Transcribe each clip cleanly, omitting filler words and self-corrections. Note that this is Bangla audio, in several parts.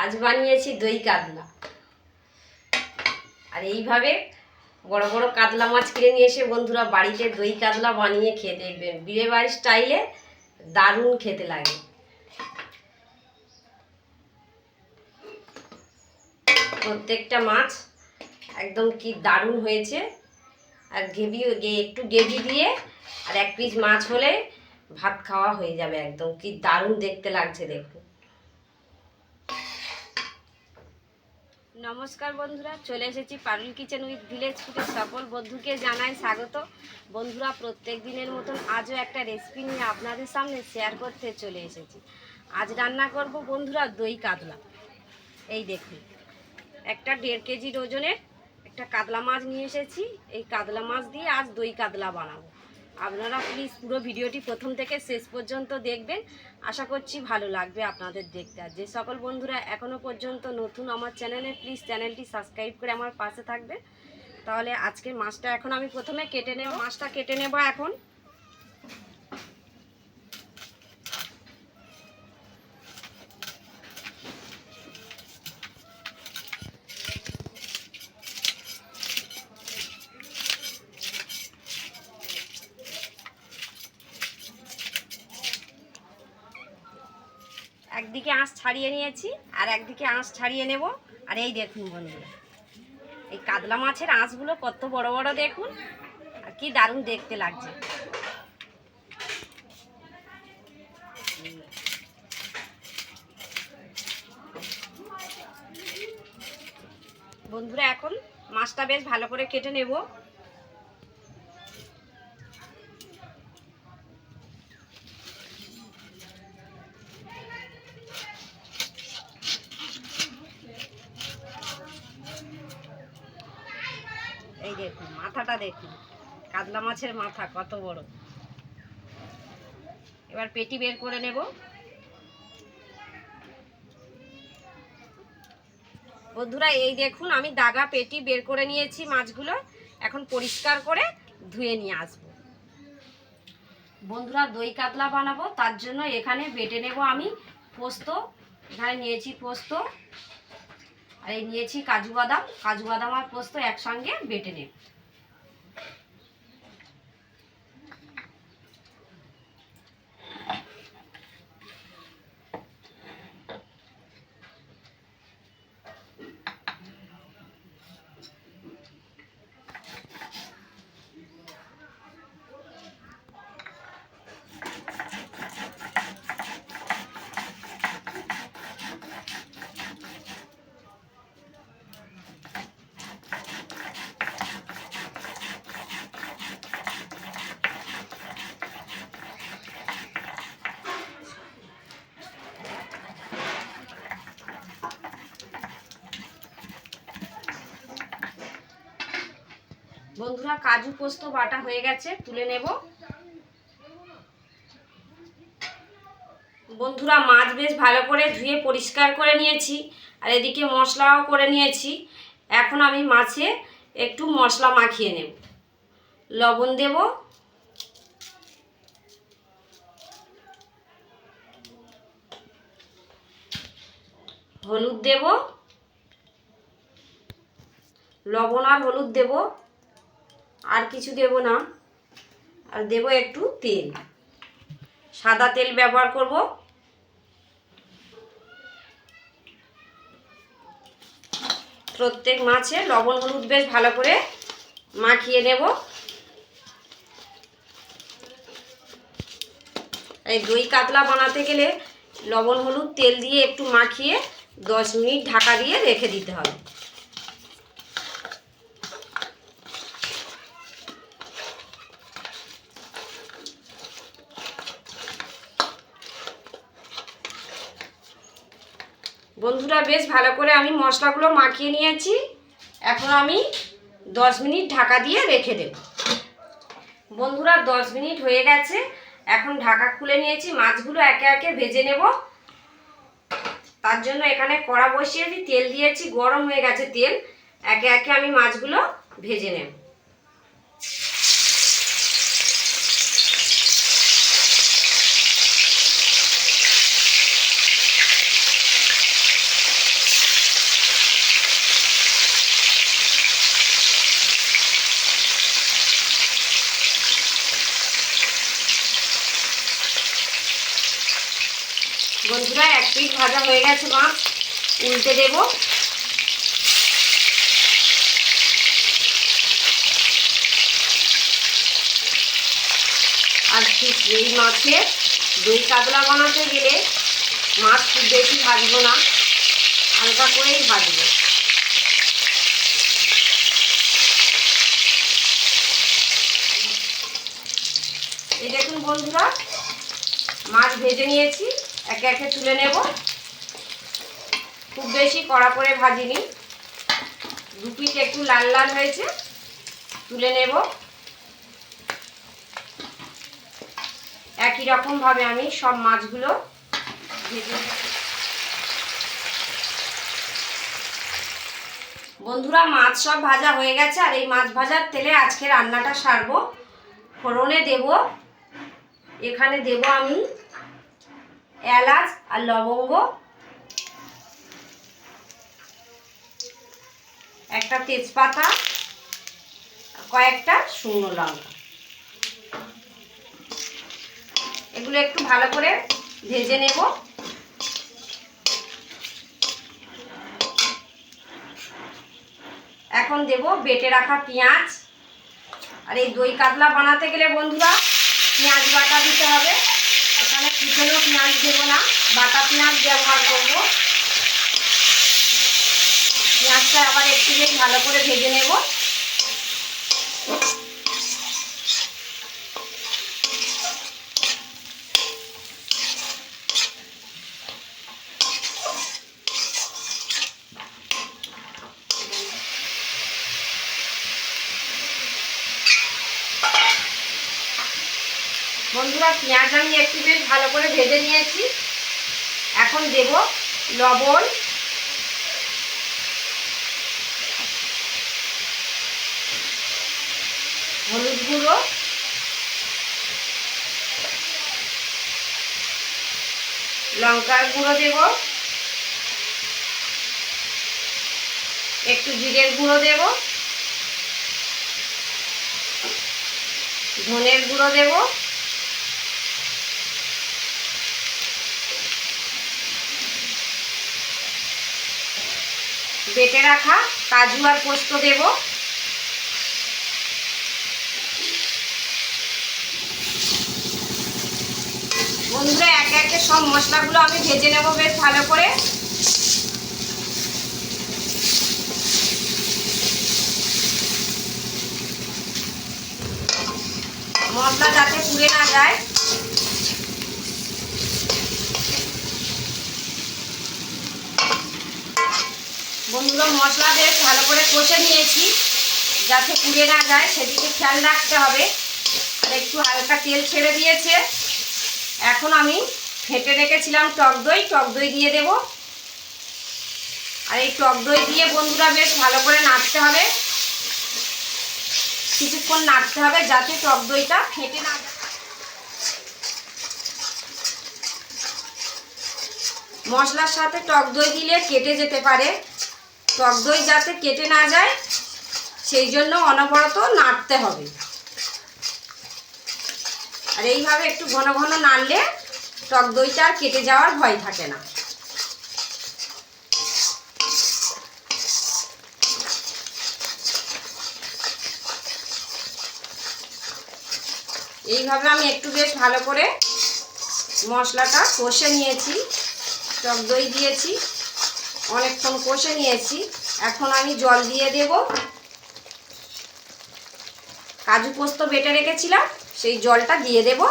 আজ বানিয়েছি দই কাতলা। আর এইভাবে বড় বড় কাতলা মাছ কিনে নিয়ে এসে বন্ধুরা বাড়িতে দই কাতলা বানিয়ে খেয়ে দেখবেন, বিয়ে বাড়ির স্টাইলে দারুণ খেতে লাগে। প্রত্যেকটা মাছ একদম কি দারুণ হয়েছে। আর একটু গ্রেভি দিয়ে আর এক পিস মাছ হলে ভাত খাওয়া হয়ে যাবে। একদম কি দারুণ দেখতে লাগছে দেখুন। নমস্কার বন্ধুরা, চলে এসেছি পারুল কিচেন উইথ ভিলেজ ফুডের সকল বন্ধুকে জানাই স্বাগত। বন্ধুরা, প্রত্যেক দিনের মতন আজও একটা রেসিপি নিয়ে আপনাদের সামনে শেয়ার করতে চলে এসেছি। আজ রান্না করব বন্ধুরা দই কাতলা। এই দেখুন, একটা 1.5 কেজি ওজনের একটা কাতলা মাছ নিয়ে এসেছি। এই কাতলা মাছ দিয়ে আজ দই কাতলা বানাবো। আপনারা প্লিজ পুরো ভিডিওটি প্রথম থেকে শেষ পর্যন্ত দেখবেন, আশা করছি ভালো লাগবে আপনাদের দেখতে। আর যে সকল বন্ধুরা এখনও পর্যন্ত নতুন আমার চ্যানেলে, প্লিজ চ্যানেলটি সাবস্ক্রাইব করে আমার পাশে থাকবেন। তাহলে আজকে মাছটা এখন আমি প্রথমে কেটে নেব। মাছটা কেটে নেব এখন। একদিকে আঁশ ছাড়িয়ে নিয়েছি আর একদিকে আঁশ ছাড়িয়ে নেব। আর এই দেখুন বন্ধুরা, এই কাতলা মাছের আঁশগুলো কত বড় বড় দেখুন, আর কি দারুণ দেখতে লাগছে। বন্ধুরা, এখন মাছটা বেশ ভালো করে কেটে নেব। এই দেখুন মাথাটা দেখুন, কাতলা মাছের মাথা কত বড়। এবার পেটি বের করে নেব। বন্ধুরা, এই দেখুন আমি দাগা পেটি বের করে নিয়েছি মাছগুলো। এখন পরিষ্কার করে ধুয়ে নিয়ে আসবো। বন্ধুরা, দই কাতলা বানাবো, তার জন্য এখানে বেটে নেব আমি পোস্ত। এখানে নিয়েছি পোস্ত, আর এই নিয়েছি কাজু বাদাম আর পোস্ত একসঙ্গে বেটে নেব। বন্ধুরা, কাজু পোস্ত বাটা হয়ে গেছে, তুলে নেব। বন্ধুরা, মাছ বেশ ভালো করে ধুয়ে পরিষ্কার করে নিয়েছি, আর এদিকে মশলাও করে নিয়েছি। এখন আমি মাছে একটু মশলা মাখিয়ে নেব। লবণ দেব, হলুদ দেব, লবণ আর হলুদ দেব, আর কিছু দেব না। আর দেব একটু তেল, সাদা তেল ব্যবহার করব। প্রত্যেক মাছে লবণ হলুদ বেশ ভালো করে মাখিয়ে নেব। এই দই কাতলা বানাতে গেলে লবণ হলুদ তেল দিয়ে একটু মাখিয়ে 10 মিনিট ঢাকা দিয়ে রেখে দিতে হবে। বন্ধুরা, বেশ ভালো করে আমি মশলাগুলো মাখিয়ে নিয়েছি। এখন আমি 10 মিনিট ঢাকা দিয়ে রেখে দেব। বন্ধুরা, 10 মিনিট হয়ে গেছে। এখন ঢাকা খুলে নিয়েছি, মাছগুলো একে একে ভেজে নেব। তার জন্য এখানে কড়া বসিয়েছি, তেল দিয়েছি, গরম হয়ে গেছে তেল। একে একে আমি মাছগুলো ভেজে নেব। বন্ধুরা এক পিঠ ভাজা হয়ে গেছে মাছ, উল্টে দেব। আর এই মাছের দই কাতলা বানাতে গেলে মাছ খুব বেশি ভাজবো না, হালকা করেই ভাজবো। এই দেখুন বন্ধুরা, মাছ ভেজে নিয়েছি, একে একে তুলে নেব। খুব বেশি কড়া করে ভাজিনি, দু পিঠ একটু লাল লাল হয়েছে, তুলে নেব। একই রকমভাবে আমি সব মাছগুলো ভেজে নেব। বন্ধুরা মাছ সব ভাজা হয়ে গেছে, আর এই মাছ ভাজার তেলে আজকে রান্নাটা সারবো। ফোড়নে দেব, এখানে দেব আমি এলাচ আর লবঙ্গ, একটা তেজপাতা, কয়েকটা শুকনো লঙ্কা। এগুলো একটু ভালো করে ভেজে নেব। এখন দেব বেটে রাখা পেঁয়াজ। আর এই দই কাতলা বানাতে গেলে বন্ধুরা পেঁয়াজ বাটা দিতে হবে। এখানে কুচনো পেঁয়াজ দেব না, বাটা পেঁয়াজ ব্যবহার করব। পেঁয়াজটা আবার একটু বেশ ভালো করে ভেজে নেব। বন্ধুরা পেঁয়াজ আমি একটু বেশ ভালো করে ভেজে নিয়েছি। এখন দেব লবণ, হলুদ গুঁড়ো, লঙ্কার গুঁড়ো দেব, একটু জিরের গুঁড়ো দেব, ধনের গুঁড়ো দেব, বেটে রাখা কাজু আর পোস্ত দেব। বন্ধুরা একে একে সব মশলাগুলো আমি ভেজে নেব বেশ ভালো করে। মশলা যাতে পুড়ে না যায়। বন্ধুরা মশলা বেশ ভালো করে কষে নিয়েছি, যাতে পুড়ে না যায় সেদিকে খেয়াল রাখতে হবে। আর একটু হালকা তেল ছেড়ে দিয়েছে। এখন আমি ফেটে রেখেছিলাম টক দই দিয়ে দেব। আর এই টক দই দিয়ে বন্ধুরা বেশ ভালো করে নাড়তে হবে, কিছুক্ষণ নাড়তে হবে যাতে টক দইটা ফেটে না যায়। মশলার সাথে টক দই দিলে কেটে যেতে পারে, টক দই যাতে কেটে না যায় সেই জন্য অনবরত নাড়তে হবে। আর এইভাবে একটু ঘন ঘন নাড়লে টক দইটা আর কেটে যাওয়ার ভয় থাকে না। এইভাবে আমি একটু বেশ ভালো করে মশলাটা কষে নিয়েছি, টক দই দিয়েছি, অনেকক্ষণ কষে নিয়েছি। এখন আমি জল দিয়ে দেব। কাজু পোস্ত বেটে রেখেছিলাম, সেই জলটা দিয়ে দেব।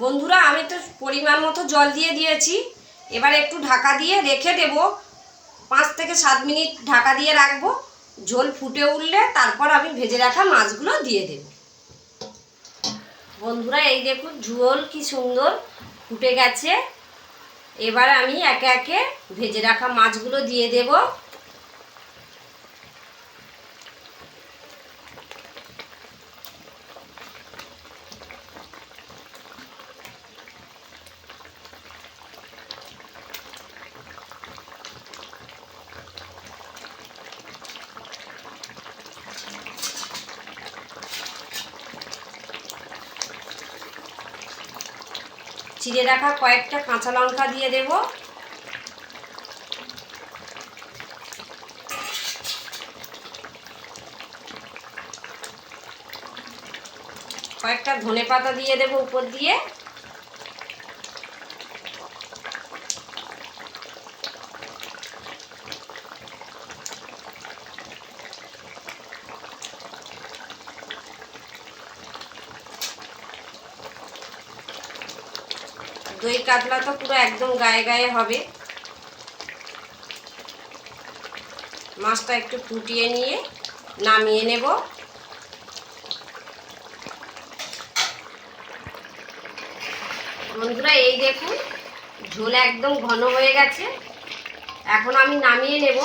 বন্ধুরা আমি তো পরিমাণ মতো জল দিয়ে দিয়েছি। এবার একটু ঢাকা দিয়ে রেখে দেব, 5 থেকে 7 মিনিট ঢাকা দিয়ে রাখবো। ঝোল ফুটে উঠলে তারপর আমি ভেজে রাখা মাছগুলো দিয়ে দেব। বন্ধুরা এই দেখুন ঝোল কি সুন্দর ফুটে গেছে। এবার আমি একে একে ভেজে রাখা মাছগুলো দিয়ে দেব। চিড়ে রাখা কয়েকটা কাঁচা লঙ্কা দিয়ে দেব, কয়েকটা ধনেপাতা দিয়ে দেব উপর দিয়ে, দই কাতলা তো পুরো একদম গায়ে গায়ে হবে। মাছটা একটু ফুটিয়ে নিয়ে নামিয়ে নেব। বন্ধুরা এই দেখুন ঝোল একদম ঘন হয়ে গেছে। এখন আমি নামিয়ে নেব,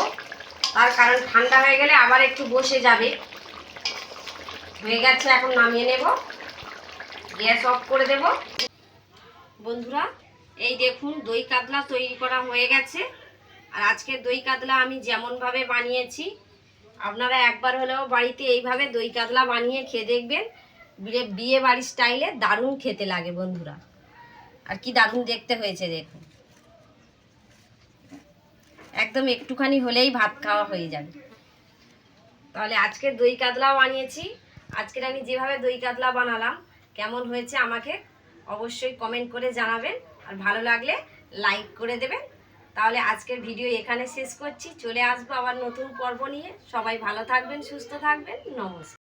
তার কারণ ঠান্ডা হয়ে গেলে আবার একটু বসে যাবে। হয়ে গেছে, এখন নামিয়ে নেব, গ্যাস অফ করে দেব। বন্ধুরা এই দেখুন দই কাতলা তৈরি করা হয়ে গেছে। আর আজকের দই কাতলা আমি যেমনভাবে বানিয়েছি আপনারা একবার হলেও বাড়িতে এইভাবে দই কাতলা বানিয়ে খেয়ে দেখবেন। বিয়ে বাড়ির স্টাইলে দারুণ খেতে লাগে বন্ধুরা। আর কি দারুণ দেখতে হয়েছে দেখুন, একদম একটুখানি হলেই ভাত খাওয়া হয়ে যাবে। তাহলে আজকে দই কাতলা বানিয়েছি। আজকের আমি যেভাবে দই কাতলা বানালাম কেমন হয়েছে আমাকে অবশ্যই কমেন্ট করে জানাবেন, আর ভালো লাগলে লাইক করে দেবেন। তাহলে আজকের ভিডিও এখানে শেষ করছি, চলে আসবো আবার নতুন পর্ব নিয়ে। সবাই ভালো থাকবেন, সুস্থ থাকবেন, নমস্কার।